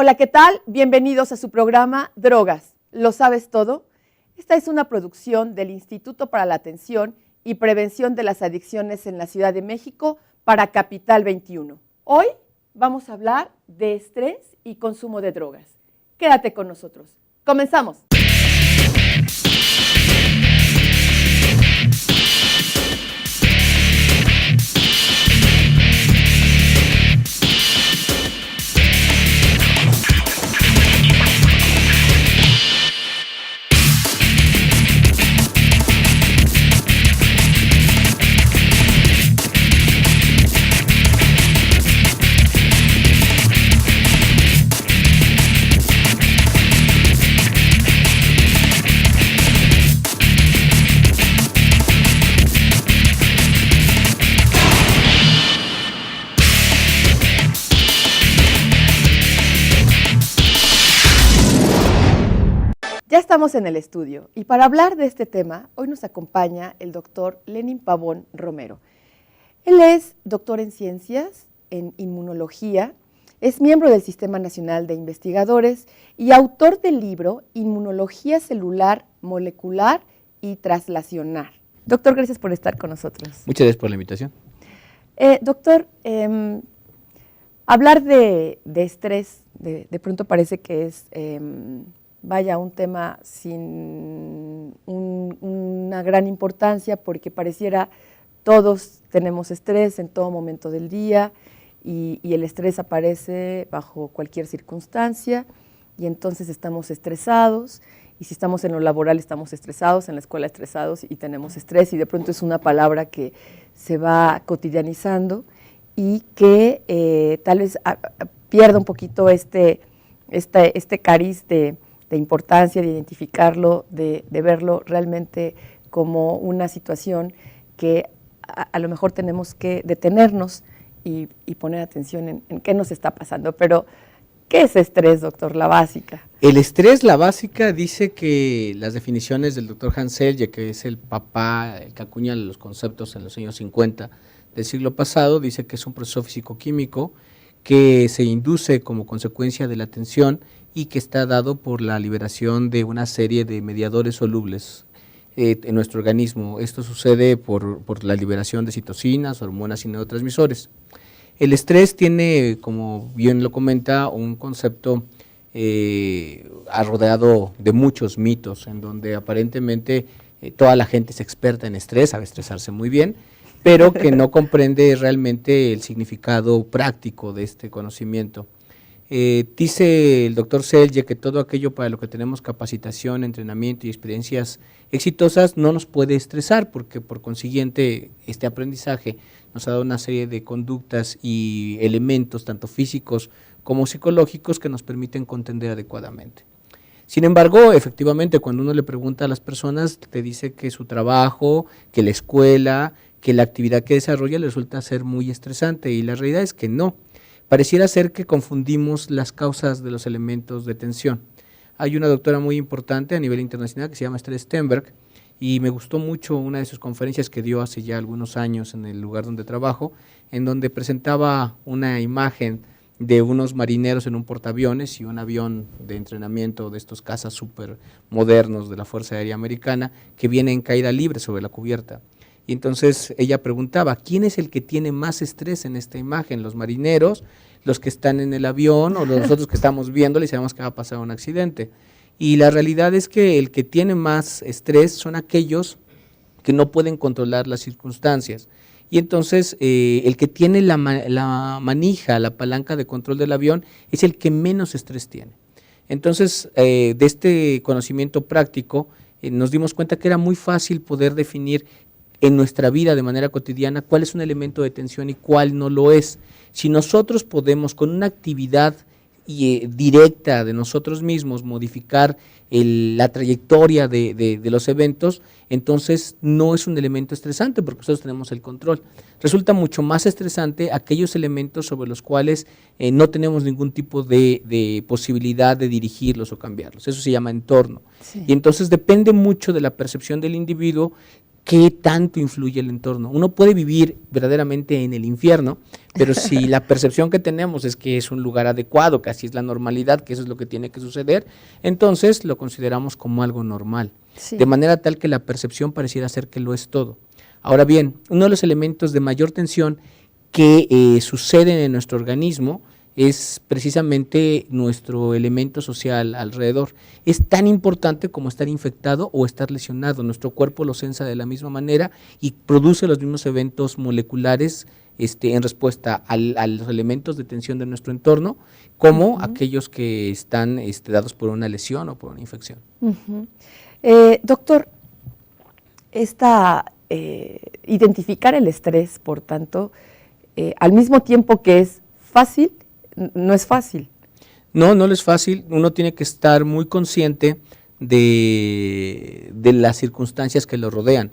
Hola, ¿qué tal? Bienvenidos a su programa Drogas, ¿lo sabes todo? Esta es una producción del Instituto para la Atención y Prevención de las Adicciones en la Ciudad de México para Capital 21. Hoy vamos a hablar de estrés y consumo de drogas. Quédate con nosotros. ¡Comenzamos! Ya estamos en el estudio y para hablar de este tema, hoy nos acompaña el doctor Lenin Pavón Romero. Él es doctor en ciencias, en inmunología, es miembro del Sistema Nacional de Investigadores y autor del libro Inmunología Celular, Molecular y Translacional. Doctor, gracias por estar con nosotros. Muchas gracias por la invitación. Doctor, hablar de estrés de pronto parece que es... vaya, un tema sin una gran importancia porque pareciera todos tenemos estrés en todo momento del día y el estrés aparece bajo cualquier circunstancia y entonces estamos estresados y si estamos en lo laboral estamos estresados, en la escuela estresados y tenemos estrés y de pronto es una palabra que se va cotidianizando y que tal vez pierda un poquito este cariz de importancia, de identificarlo, de verlo realmente como una situación que a lo mejor tenemos que detenernos y poner atención en qué nos está pasando. Pero, ¿qué es estrés, doctor? La básica. El estrés, la básica, dice que las definiciones del doctor Hans Selye, que es el papá, el que acuña los conceptos en los años 50 del siglo pasado, dice que es un proceso físico-químico que se induce como consecuencia de la tensión y que está dado por la liberación de una serie de mediadores solubles en nuestro organismo. Esto sucede por la liberación de citocinas, hormonas y neurotransmisores. El estrés tiene, como bien lo comenta, un concepto rodeado de muchos mitos, en donde aparentemente toda la gente es experta en estrés, sabe estresarse muy bien, pero que no comprende realmente el significado práctico de este conocimiento. Dice el doctor Selye que todo aquello para lo que tenemos capacitación, entrenamiento y experiencias exitosas no nos puede estresar porque por consiguiente este aprendizaje nos ha dado una serie de conductas y elementos tanto físicos como psicológicos que nos permiten contender adecuadamente. Sin embargo, efectivamente, cuando uno le pregunta a las personas, te dice que su trabajo, que la escuela, que la actividad que desarrolla le resulta ser muy estresante y la realidad es que no. Pareciera ser que confundimos las causas de los elementos de tensión. Hay una doctora muy importante a nivel internacional que se llama Esther Sternberg y me gustó mucho una de sus conferencias que dio hace ya algunos años en el lugar donde trabajo, en donde presentaba una imagen de unos marineros en un portaaviones y un avión de entrenamiento de estos cazas súper modernos de la Fuerza Aérea Americana que viene en caída libre sobre la cubierta. Y entonces ella preguntaba, ¿quién es el que tiene más estrés en esta imagen? ¿Los marineros, los que están en el avión o los otros que estamos viéndole y sabemos que va a pasar un accidente? Y la realidad es que el que tiene más estrés son aquellos que no pueden controlar las circunstancias. Y entonces el que tiene la manija, la palanca de control del avión, es el que menos estrés tiene. Entonces, de este conocimiento práctico, nos dimos cuenta que era muy fácil poder definir en nuestra vida de manera cotidiana cuál es un elemento de tensión y cuál no lo es. Si nosotros podemos con una actividad directa de nosotros mismos modificar la trayectoria de los eventos, entonces no es un elemento estresante porque nosotros tenemos el control. Resulta mucho más estresante aquellos elementos sobre los cuales no tenemos ningún tipo de posibilidad de dirigirlos o cambiarlos. Eso se llama entorno. Sí. Y entonces depende mucho de la percepción del individuo ¿qué tanto influye el entorno? Uno puede vivir verdaderamente en el infierno, pero si la percepción que tenemos es que es un lugar adecuado, que así es la normalidad, que eso es lo que tiene que suceder, entonces lo consideramos como algo normal. Sí. De manera tal que la percepción pareciera ser que lo es todo. Ahora bien, uno de los elementos de mayor tensión que suceden en nuestro organismo es precisamente nuestro elemento social alrededor. Es tan importante como estar infectado o estar lesionado. Nuestro cuerpo lo sensa de la misma manera y produce los mismos eventos moleculares en respuesta a los elementos de tensión de nuestro entorno, como aquellos que están dados por una lesión o por una infección. Doctor, identificar el estrés, por tanto, al mismo tiempo que es fácil, no es fácil. No lo es fácil. Uno tiene que estar muy consciente de las circunstancias que lo rodean.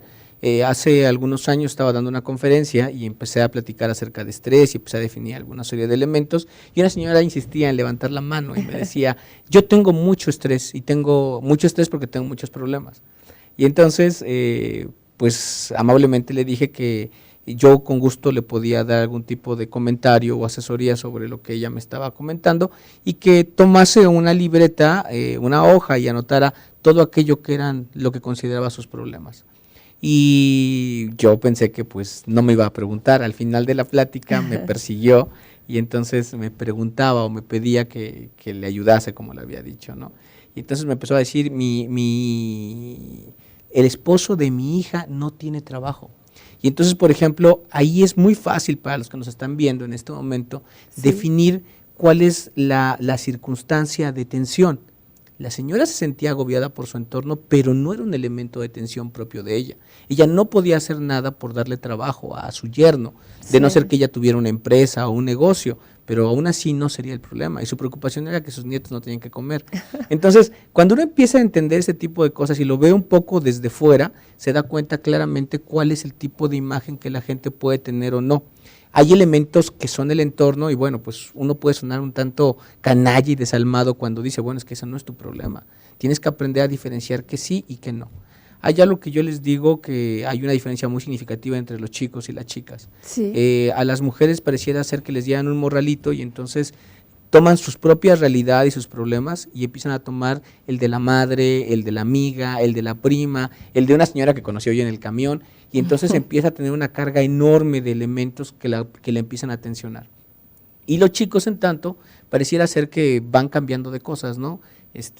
Hace algunos años estaba dando una conferencia y empecé a platicar acerca de estrés y empecé a definir alguna serie de elementos y una señora insistía en levantar la mano y me decía, yo tengo mucho estrés y tengo mucho estrés porque tengo muchos problemas. Y entonces, pues amablemente le dije que yo con gusto le podía dar algún tipo de comentario o asesoría sobre lo que ella me estaba comentando y que tomase una libreta, una hoja y anotara todo aquello que eran lo que consideraba sus problemas. Y yo pensé que pues no me iba a preguntar. Al final de la plática me persiguió y entonces me preguntaba o me pedía que le ayudase, como le había dicho, ¿no? Y entonces me empezó a decir, el esposo de mi hija no tiene trabajo. Y entonces, por ejemplo, ahí es muy fácil para los que nos están viendo en este momento definir cuál es la circunstancia de tensión. La señora se sentía agobiada por su entorno, pero no era un elemento de tensión propio de ella. Ella no podía hacer nada por darle trabajo a su yerno, de no ser que ella tuviera una empresa o un negocio, pero aún así no sería el problema. Y su preocupación era que sus nietos no tenían que comer. Entonces, cuando uno empieza a entender ese tipo de cosas y lo ve un poco desde fuera, se da cuenta claramente cuál es el tipo de imagen que la gente puede tener o no. Hay elementos que son el entorno y bueno, pues uno puede sonar un tanto canalla y desalmado cuando dice, bueno, es que eso no es tu problema. Tienes que aprender a diferenciar que sí y que no. Hay algo que yo les digo que hay una diferencia muy significativa entre los chicos y las chicas. Sí. A las mujeres pareciera ser que les llevan un morralito y entonces toman sus propias realidades y sus problemas y empiezan a tomar el de la madre, el de la amiga, el de la prima, el de una señora que conoció hoy en el camión y entonces empieza a tener una carga enorme de elementos que le empiezan a tensionar. Y los chicos, en tanto, pareciera ser que van cambiando de cosas, ¿no?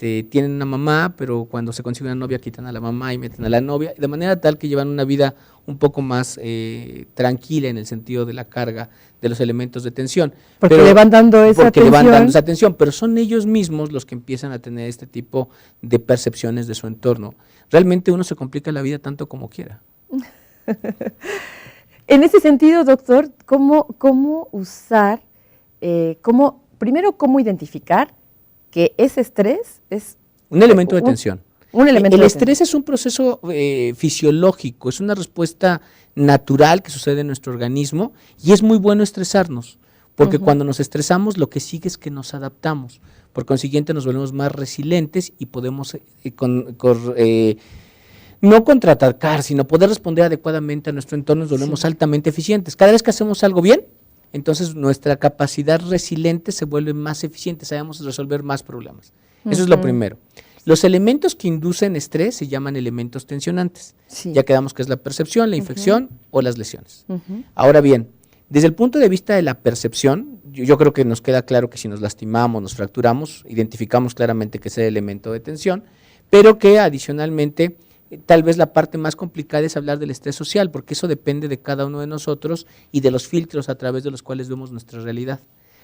Tienen una mamá, pero cuando se consigue una novia quitan a la mamá y meten a la novia, de manera tal que llevan una vida un poco más tranquila en el sentido de la carga de los elementos de tensión. Porque le van dando esa porque atención. le van dando esa atención, pero son ellos mismos los que empiezan a tener este tipo de percepciones de su entorno. Realmente uno se complica la vida tanto como quiera. En ese sentido, doctor, ¿cómo usar, primero cómo identificar que ese estrés es un elemento de tensión? El estrés es un proceso fisiológico, es una respuesta natural que sucede en nuestro organismo y es muy bueno estresarnos, porque cuando nos estresamos lo que sigue es que nos adaptamos, por consiguiente nos volvemos más resilientes y podemos no contraatacar, sino poder responder adecuadamente a nuestro entorno, nos volvemos altamente eficientes. Cada vez que hacemos algo bien, entonces nuestra capacidad resiliente se vuelve más eficiente, sabemos resolver más problemas. Eso es lo primero. Los elementos que inducen estrés se llaman elementos tensionantes. Ya quedamos que es la percepción, la infección o las lesiones. Ahora bien, desde el punto de vista de la percepción, yo creo que nos queda claro que si nos lastimamos, nos fracturamos, identificamos claramente que es el elemento de tensión, pero que adicionalmente tal vez la parte más complicada es hablar del estrés social, porque eso depende de cada uno de nosotros y de los filtros a través de los cuales vemos nuestra realidad.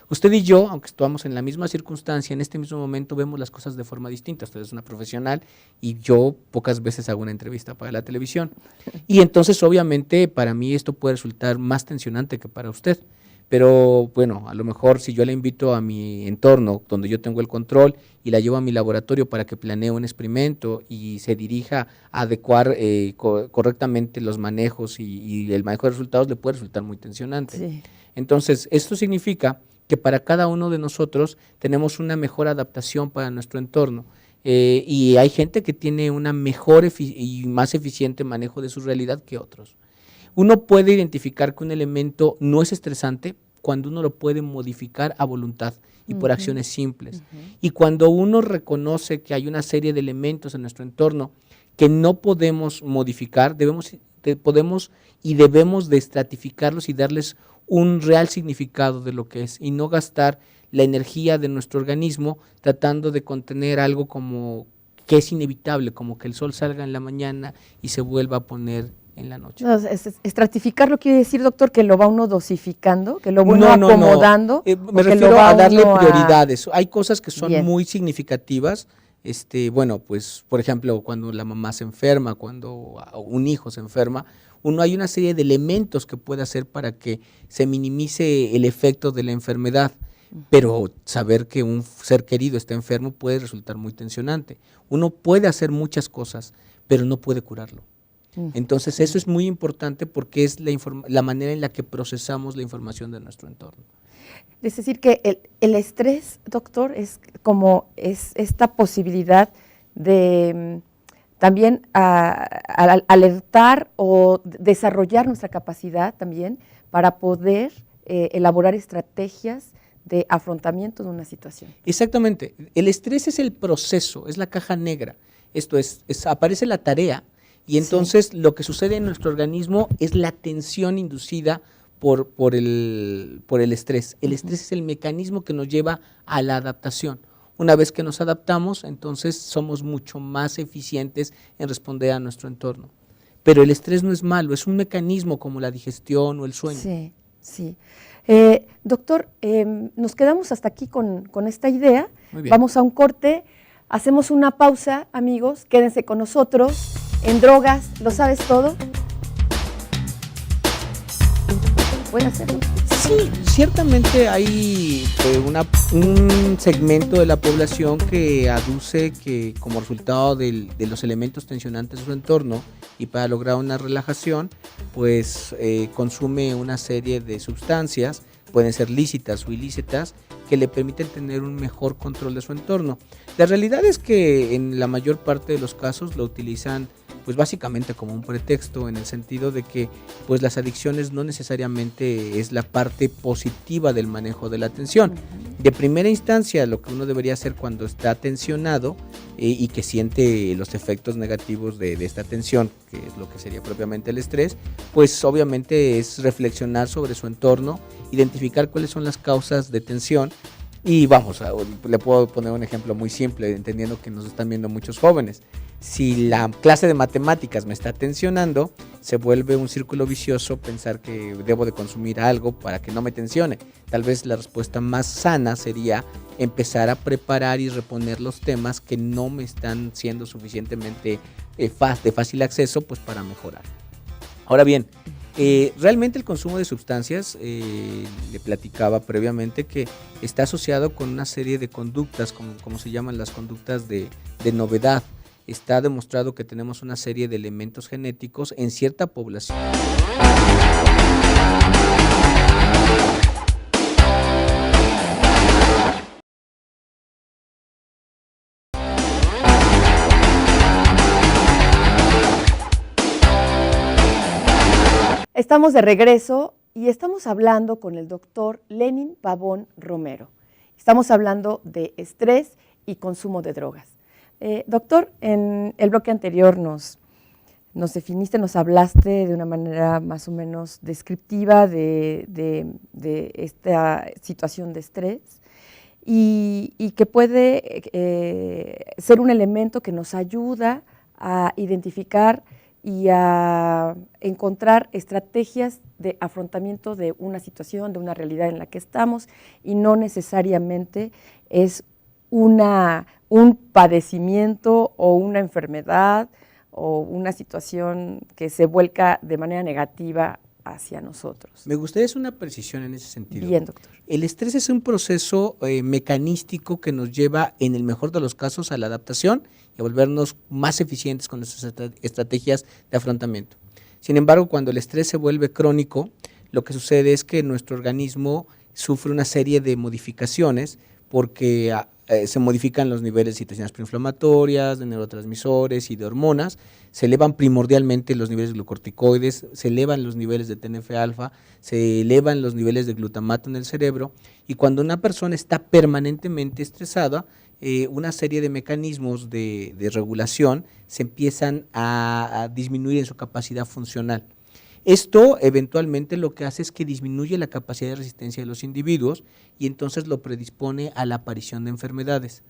Usted y yo, aunque estamos en la misma circunstancia, en este mismo momento vemos las cosas de forma distinta. Usted es una profesional y yo pocas veces hago una entrevista para la televisión. Y entonces, obviamente, para mí esto puede resultar más tensionante que para usted. Pero bueno, a lo mejor si yo la invito a mi entorno, donde yo tengo el control, y la llevo a mi laboratorio para que planee un experimento y se dirija a adecuar correctamente los manejos y el manejo de resultados, le puede resultar muy tensionante. Entonces, esto significa que para cada uno de nosotros tenemos una mejor adaptación para nuestro entorno. Y hay gente que tiene una mejor y más eficiente manejo de su realidad que otros. Uno puede identificar que un elemento no es estresante cuando uno lo puede modificar a voluntad y por acciones simples. Y cuando uno reconoce que hay una serie de elementos en nuestro entorno que no podemos modificar, podemos y debemos de estratificarlos y darles un real significado de lo que es, y no gastar la energía de nuestro organismo tratando de contener algo como que es inevitable, como que el sol salga en la mañana y se vuelva a poner en la noche. No, estratificarlo quiere decir, doctor, que lo va uno dosificando, que lo va uno acomodando. Me refiero a darle prioridades. Hay cosas que son muy significativas. Bueno, pues, por ejemplo, cuando la mamá se enferma, cuando un hijo se enferma, hay una serie de elementos que puede hacer para que se minimice el efecto de la enfermedad. Pero saber que un ser querido está enfermo puede resultar muy tensionante. Uno puede hacer muchas cosas, pero no puede curarlo. Entonces eso es muy importante porque es la manera en la que procesamos la información de nuestro entorno. Es decir, que el estrés, doctor, es como esta posibilidad de también alertar o desarrollar nuestra capacidad también para poder elaborar estrategias de afrontamiento de una situación. Exactamente. El estrés es el proceso, es la caja negra. Esto aparece la tarea. Y entonces lo que sucede en nuestro organismo es la tensión inducida por el estrés. El estrés es el mecanismo que nos lleva a la adaptación. Una vez que nos adaptamos, entonces somos mucho más eficientes en responder a nuestro entorno. Pero el estrés no es malo, es un mecanismo como la digestión o el sueño. Sí, sí. Doctor, nos quedamos hasta aquí con esta idea. Muy bien. Vamos a un corte, hacemos una pausa, amigos, quédense con nosotros. En drogas, ¿lo sabes todo? ¿Puede hacerlo? Sí, ciertamente hay un segmento de la población que aduce que como resultado de los elementos tensionantes de su entorno y para lograr una relajación, pues consume una serie de sustancias, pueden ser lícitas o ilícitas, que le permiten tener un mejor control de su entorno. La realidad es que en la mayor parte de los casos lo utilizan pues básicamente como un pretexto, en el sentido de que pues las adicciones no necesariamente es la parte positiva del manejo de la atención. De primera instancia, lo que uno debería hacer cuando está tensionado y que siente los efectos negativos de esta tensión, que es lo que sería propiamente el estrés, pues obviamente es reflexionar sobre su entorno, identificar cuáles son las causas de tensión. Y vamos, le puedo poner un ejemplo muy simple, entendiendo que nos están viendo muchos jóvenes. Si la clase de matemáticas me está tensionando, se vuelve un círculo vicioso pensar que debo de consumir algo para que no me tensione. Tal vez la respuesta más sana sería empezar a preparar y reponer los temas que no me están siendo suficientemente de fácil acceso, pues para mejorar. Ahora bien, realmente el consumo de sustancias, le platicaba previamente que está asociado con una serie de conductas, como se llaman las conductas de novedad. Está demostrado que tenemos una serie de elementos genéticos en cierta población. Estamos de regreso y estamos hablando con el doctor Lenin Pavón Romero. Estamos hablando de estrés y consumo de drogas. Doctor, en el bloque anterior nos definiste, nos hablaste de una manera más o menos descriptiva de esta situación de estrés y que puede ser un elemento que nos ayuda a identificar y a encontrar estrategias de afrontamiento de una situación, de una realidad en la que estamos, y no necesariamente es un padecimiento o una enfermedad o una situación que se vuelca de manera negativa hacia nosotros. Me gustaría hacer una precisión en ese sentido. Bien, doctor. El estrés es un proceso mecanístico que nos lleva, en el mejor de los casos, a la adaptación y a volvernos más eficientes con nuestras estrategias de afrontamiento. Sin embargo, cuando el estrés se vuelve crónico, lo que sucede es que nuestro organismo sufre una serie de modificaciones porque se modifican los niveles de citoquinas proinflamatorias, de neurotransmisores y de hormonas, se elevan primordialmente los niveles de glucorticoides, se elevan los niveles de TNF-alfa, se elevan los niveles de glutamato en el cerebro, y cuando una persona está permanentemente estresada, una serie de mecanismos de regulación se empiezan a disminuir en su capacidad funcional. Esto eventualmente lo que hace es que disminuye la capacidad de resistencia de los individuos y entonces lo predispone a la aparición de enfermedades.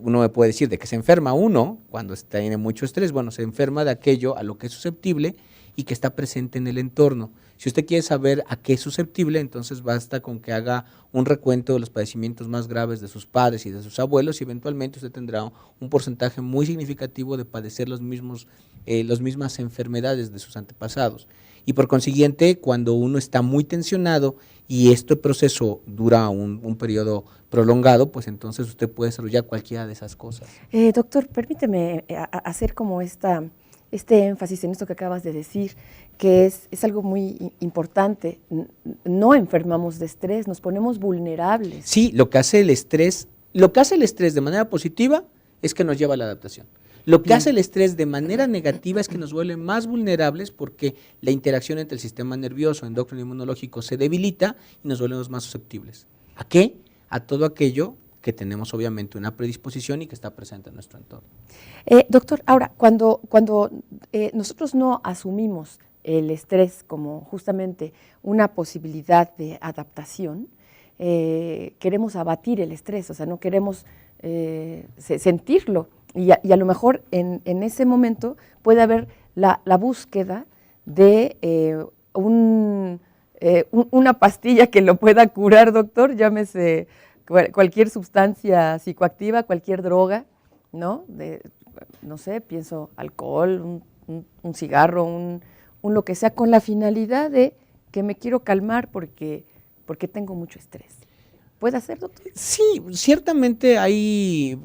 Uno me puede decir de que se enferma uno cuando tiene mucho estrés. Bueno, se enferma de aquello a lo que es susceptible y que está presente en el entorno. Si usted quiere saber a qué es susceptible, entonces basta con que haga un recuento de los padecimientos más graves de sus padres y de sus abuelos y eventualmente usted tendrá un porcentaje muy significativo de padecer las mismas enfermedades de sus antepasados. Y por consiguiente, cuando uno está muy tensionado y este proceso dura un periodo prolongado, pues entonces usted puede desarrollar cualquiera de esas cosas. Doctor, permíteme hacer como este énfasis en esto que acabas de decir, que es algo muy importante. No enfermamos de estrés, nos ponemos vulnerables. Sí, lo que hace el estrés de manera positiva es que nos lleva a la adaptación. Lo que hace el estrés de manera negativa es que nos vuelve más vulnerables porque la interacción entre el sistema nervioso, endocrino y inmunológico se debilita y nos volvemos más susceptibles. ¿A qué? A todo aquello que tenemos obviamente una predisposición y que está presente en nuestro entorno. Doctor, ahora, cuando nosotros no asumimos el estrés como justamente una posibilidad de adaptación, queremos abatir el estrés, o sea, no queremos sentirlo. Y a lo mejor en ese momento puede haber la búsqueda de una pastilla que lo pueda curar, doctor, llámese cualquier sustancia psicoactiva, cualquier droga, ¿no? No sé, pienso alcohol, un cigarro, un lo que sea, con la finalidad de que me quiero calmar porque tengo mucho estrés. ¿Puede hacer, doctor? Sí, ciertamente hay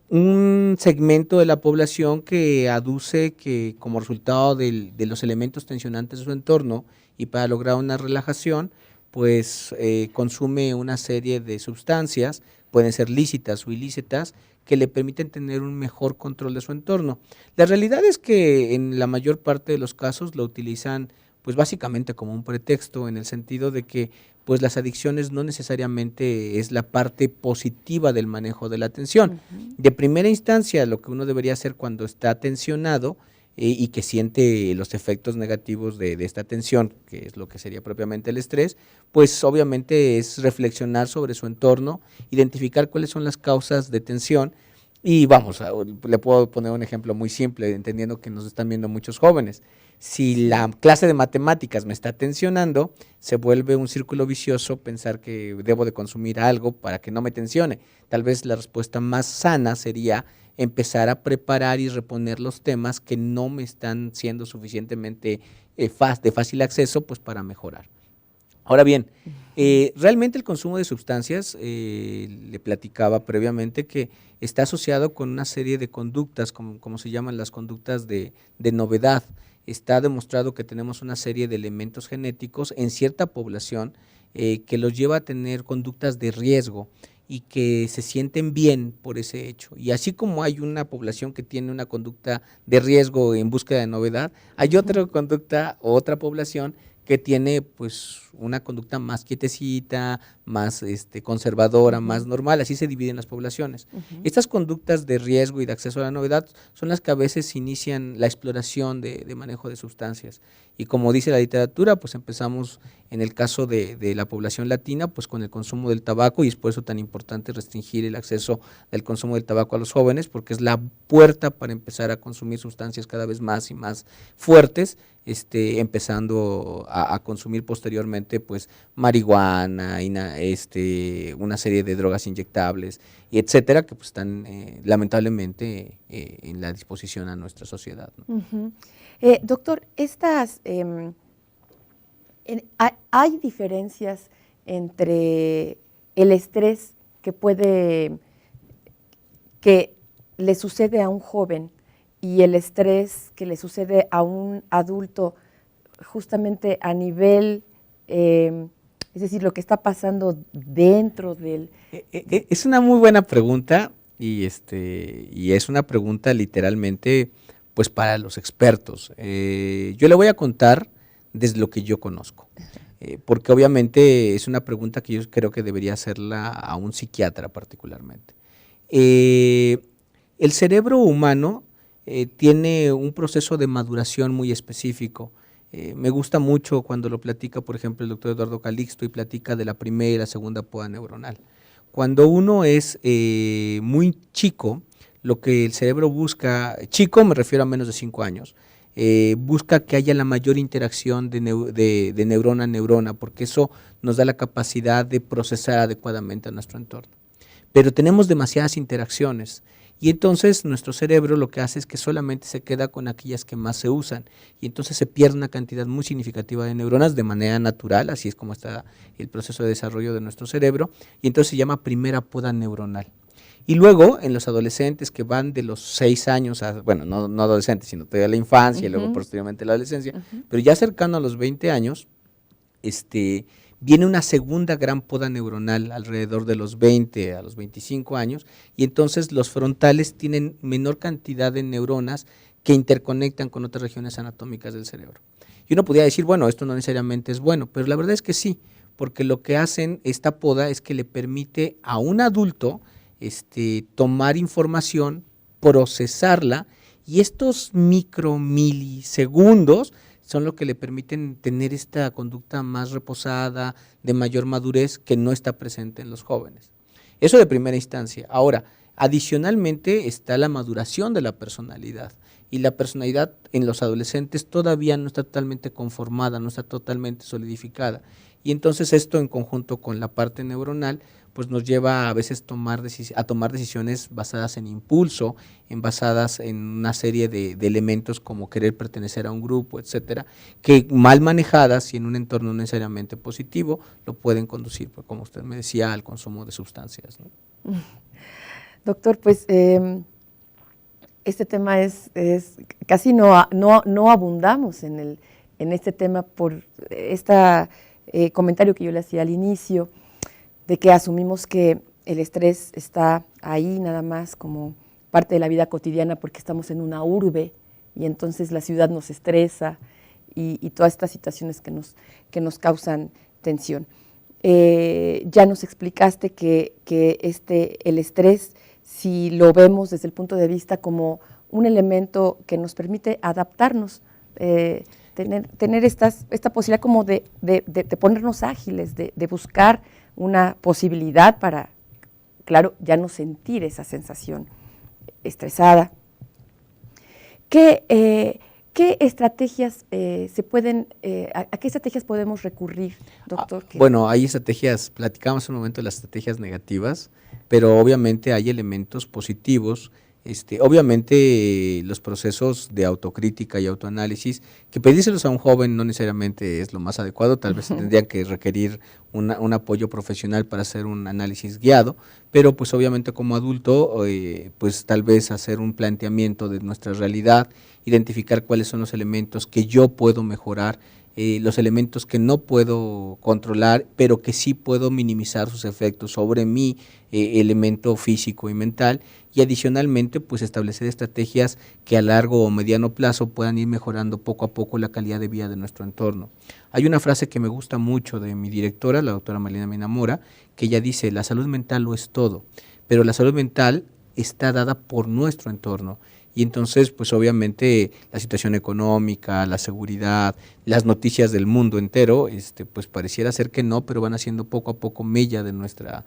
un segmento de la población que aduce que como resultado de los elementos tensionantes de su entorno y para lograr una relajación, pues consume una serie de sustancias, pueden ser lícitas o ilícitas, que le permiten tener un mejor control de su entorno. La realidad es que en la mayor parte de los casos lo utilizan pues básicamente como un pretexto, en el sentido de que pues las adicciones no necesariamente es la parte positiva del manejo de la atención. De primera instancia, lo que uno debería hacer cuando está tensionado y que siente los efectos negativos de esta tensión, que es lo que sería propiamente el estrés, pues obviamente es reflexionar sobre su entorno, identificar cuáles son las causas de tensión. Y vamos, le puedo poner un ejemplo muy simple, entendiendo que nos están viendo muchos jóvenes. Si la clase de matemáticas me está tensionando, se vuelve un círculo vicioso pensar que debo de consumir algo para que no me tensione. Tal vez la respuesta más sana sería empezar a preparar y reponer los temas que no me están siendo suficientemente de fácil acceso, pues para mejorar. Ahora bien, realmente el consumo de sustancias, le platicaba previamente que está asociado con una serie de conductas, como se llaman las conductas de novedad. Está demostrado que tenemos una serie de elementos genéticos en cierta población que los lleva a tener conductas de riesgo y que se sienten bien por ese hecho. Y así como hay una población que tiene una conducta de riesgo en búsqueda de novedad, hay otra conducta o otra población que tiene pues una conducta más quietecita, más conservadora, más normal, así se dividen las poblaciones. Estas conductas de riesgo y de acceso a la novedad son las que a veces inician la exploración de manejo de sustancias. Y como dice la literatura, pues empezamos en el caso de la población latina, pues con el consumo del tabaco, y es por eso tan importante restringir el acceso del consumo del tabaco a los jóvenes, porque es la puerta para empezar a consumir sustancias cada vez más y más fuertes, empezando a consumir posteriormente pues marihuana, una serie de drogas inyectables, y etcétera, que pues están lamentablemente en la disposición a nuestra sociedad, ¿no? Doctor, ¿hay diferencias entre el estrés que le sucede a un joven y el estrés que le sucede a un adulto justamente a nivel Es decir, lo que está pasando dentro del... Es una muy buena pregunta y es una pregunta literalmente pues para los expertos. Yo le voy a contar desde lo que yo conozco, porque obviamente es una pregunta que yo creo que debería hacerla a un psiquiatra particularmente. El cerebro humano tiene un proceso de maduración muy específico. Me gusta mucho cuando lo platica, por ejemplo, el doctor Eduardo Calixto y platica de la primera y la segunda poda neuronal. Cuando uno es muy chico, lo que el cerebro busca, chico me refiero a menos de 5 años, busca que haya la mayor interacción de neurona a neurona, porque eso nos da la capacidad de procesar adecuadamente a nuestro entorno. Pero tenemos demasiadas interacciones y entonces nuestro cerebro lo que hace es que solamente se queda con aquellas que más se usan y entonces se pierde una cantidad muy significativa de neuronas de manera natural, así es como está el proceso de desarrollo de nuestro cerebro, y entonces se llama primera poda neuronal. Y luego en los adolescentes que van de los 6 años, bueno, no adolescentes, sino todavía la infancia y luego posteriormente la adolescencia, pero ya cercano a los 20 años, viene una segunda gran poda neuronal alrededor de los 20 a los 25 años y entonces los frontales tienen menor cantidad de neuronas que interconectan con otras regiones anatómicas del cerebro. Y uno podría decir, bueno, esto no necesariamente es bueno, pero la verdad es que sí, porque lo que hacen esta poda es que le permite a un adulto tomar información, procesarla y estos micromilisegundos son lo que le permiten tener esta conducta más reposada, de mayor madurez, que no está presente en los jóvenes. Eso de primera instancia. Ahora, adicionalmente está la maduración de la personalidad. Y la personalidad en los adolescentes todavía no está totalmente conformada, no está totalmente solidificada. Y entonces esto en conjunto con la parte neuronal, pues nos lleva a veces a tomar decisiones basadas en impulso, basadas en una serie de elementos como querer pertenecer a un grupo, etcétera, que mal manejadas y en un entorno no necesariamente positivo, lo pueden conducir, pues, como usted me decía, al consumo de sustancias, ¿no? Doctor, pues este tema es casi no abundamos en este tema por este comentario que yo le hacía al inicio, de que asumimos que el estrés está ahí nada más como parte de la vida cotidiana porque estamos en una urbe y entonces la ciudad nos estresa y todas estas situaciones que nos causan tensión. Ya nos explicaste que el estrés, si lo vemos desde el punto de vista como un elemento que nos permite adaptarnos, tener esta posibilidad como de ponernos ágiles, de buscar una posibilidad para, claro, ya no sentir esa sensación estresada. ¿Qué estrategias a qué estrategias podemos recurrir, doctor? Bueno, hay estrategias, platicamos un momento de las estrategias negativas, pero obviamente hay elementos positivos. Obviamente los procesos de autocrítica y autoanálisis, que pedírselos a un joven no necesariamente es lo más adecuado, tal vez tendría que requerir un apoyo profesional para hacer un análisis guiado, pero pues obviamente como adulto, pues tal vez hacer un planteamiento de nuestra realidad, identificar cuáles son los elementos que yo puedo mejorar, los elementos que no puedo controlar, pero que sí puedo minimizar sus efectos sobre mi elemento físico y mental, y adicionalmente pues establecer estrategias que a largo o mediano plazo puedan ir mejorando poco a poco la calidad de vida de nuestro entorno. Hay una frase que me gusta mucho de mi directora, la doctora Marlene Minamora, que ella dice: la salud mental lo es todo, pero la salud mental está dada por nuestro entorno. Y entonces, pues obviamente la situación económica, la seguridad, las noticias del mundo entero, pues pareciera ser que no, pero van haciendo poco a poco mella de nuestra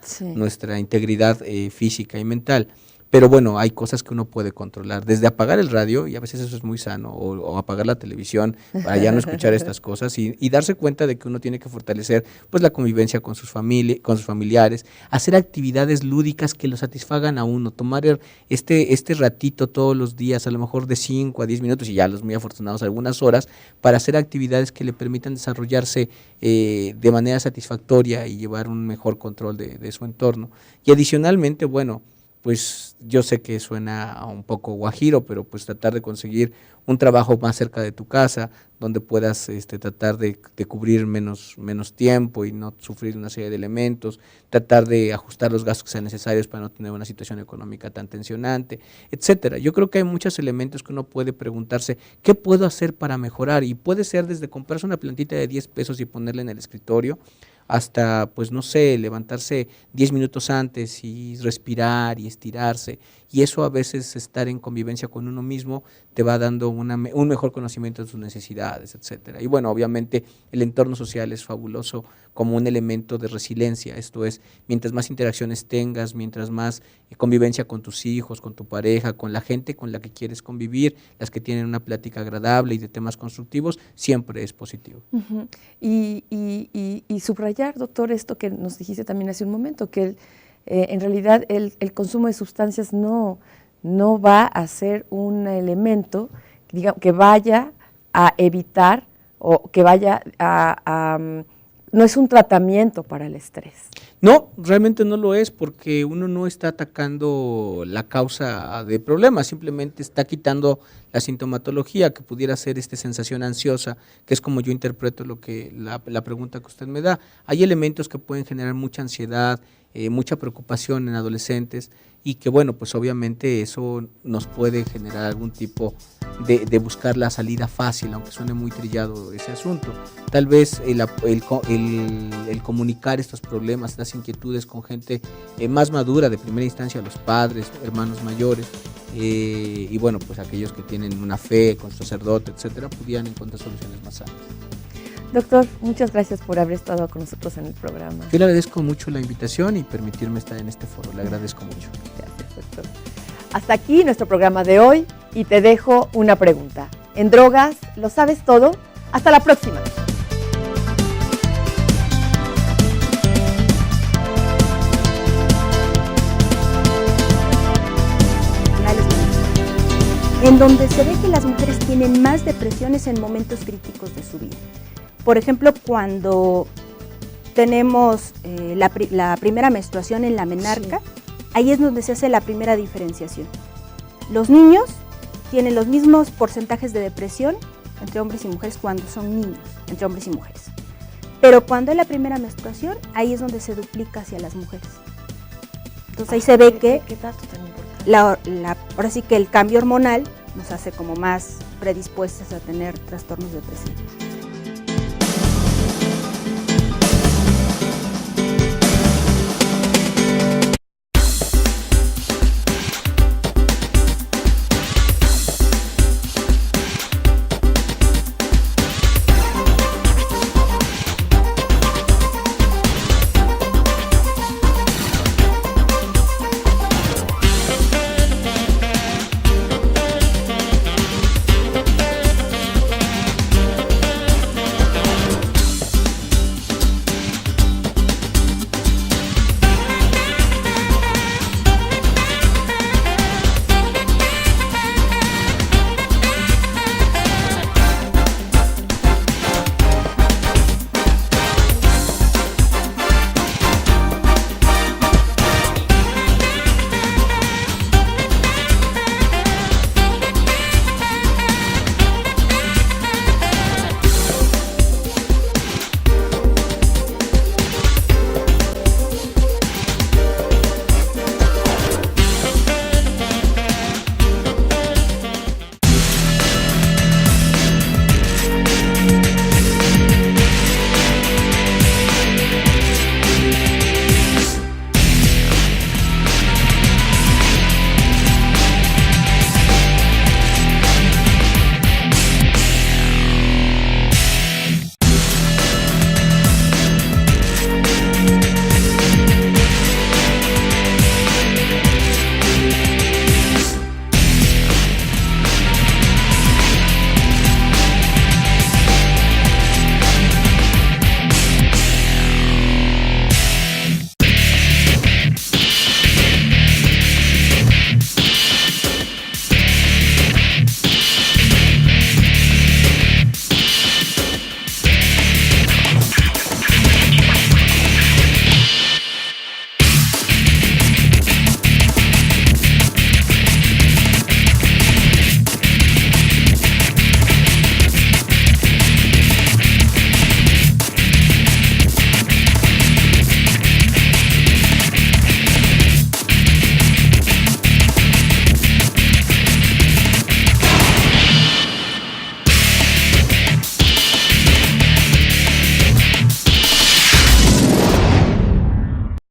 integridad física y mental. Pero bueno, hay cosas que uno puede controlar, desde apagar el radio, y a veces eso es muy sano, o apagar la televisión para ya no escuchar estas cosas, y darse cuenta de que uno tiene que fortalecer pues la convivencia con sus familiares, hacer actividades lúdicas que lo satisfagan a uno, tomar este ratito todos los días, a lo mejor de 5 a 10 minutos, y ya los muy afortunados algunas horas, para hacer actividades que le permitan desarrollarse de manera satisfactoria y llevar un mejor control de su entorno. Y adicionalmente, bueno, pues yo sé que suena un poco guajiro, pero pues tratar de conseguir un trabajo más cerca de tu casa, donde puedas tratar de cubrir menos tiempo y no sufrir una serie de elementos, tratar de ajustar los gastos que sean necesarios para no tener una situación económica tan tensionante, etcétera. Yo creo que hay muchos elementos que uno puede preguntarse, ¿qué puedo hacer para mejorar? Y puede ser desde comprarse una plantita de 10 pesos y ponerla en el escritorio, hasta, pues no sé, levantarse 10 minutos antes y respirar y estirarse, y eso a veces estar en convivencia con uno mismo te va dando un mejor conocimiento de sus necesidades, etcétera. Y bueno, obviamente el entorno social es fabuloso como un elemento de resiliencia, esto es, mientras más interacciones tengas, mientras más convivencia con tus hijos, con tu pareja, con la gente con la que quieres convivir, las que tienen una plática agradable y de temas constructivos, siempre es positivo. Uh-huh. Y subrayar, doctor, esto que nos dijiste también hace un momento, que en realidad el consumo de sustancias no va a ser un elemento, digamos, que vaya a evitar o que vaya no es un tratamiento para el estrés. No, realmente no lo es, porque uno no está atacando la causa de problemas, simplemente está quitando la sintomatología que pudiera ser sensación ansiosa, que es como yo interpreto la pregunta que usted me da. Hay elementos que pueden generar mucha ansiedad, mucha preocupación en adolescentes, y que bueno, pues obviamente eso nos puede generar algún tipo de buscar la salida fácil, aunque suene muy trillado ese asunto. Tal vez el comunicar estos problemas, estas inquietudes con gente más madura, de primera instancia los padres, hermanos mayores, y bueno, pues aquellos que tienen una fe con sacerdote, etcétera, pudieran encontrar soluciones más sanas. Doctor, muchas gracias por haber estado con nosotros en el programa. Yo le agradezco mucho la invitación y permitirme estar en este foro, le agradezco mucho. Gracias, doctor. Hasta aquí nuestro programa de hoy y te dejo una pregunta. ¿En drogas lo sabes todo? Hasta la próxima. En donde se ve que las mujeres tienen más depresiones en momentos críticos de su vida. Por ejemplo, cuando tenemos la primera menstruación en la menarca, sí, ahí es donde se hace la primera diferenciación. Los niños tienen los mismos porcentajes de depresión entre hombres y mujeres cuando son niños, entre hombres y mujeres. Pero cuando es la primera menstruación, ahí es donde se duplica hacia las mujeres. Entonces ahí se ve que ¿qué dato tan importante? Ahora sí que el cambio hormonal nos hace como más predispuestas a tener trastornos depresivos.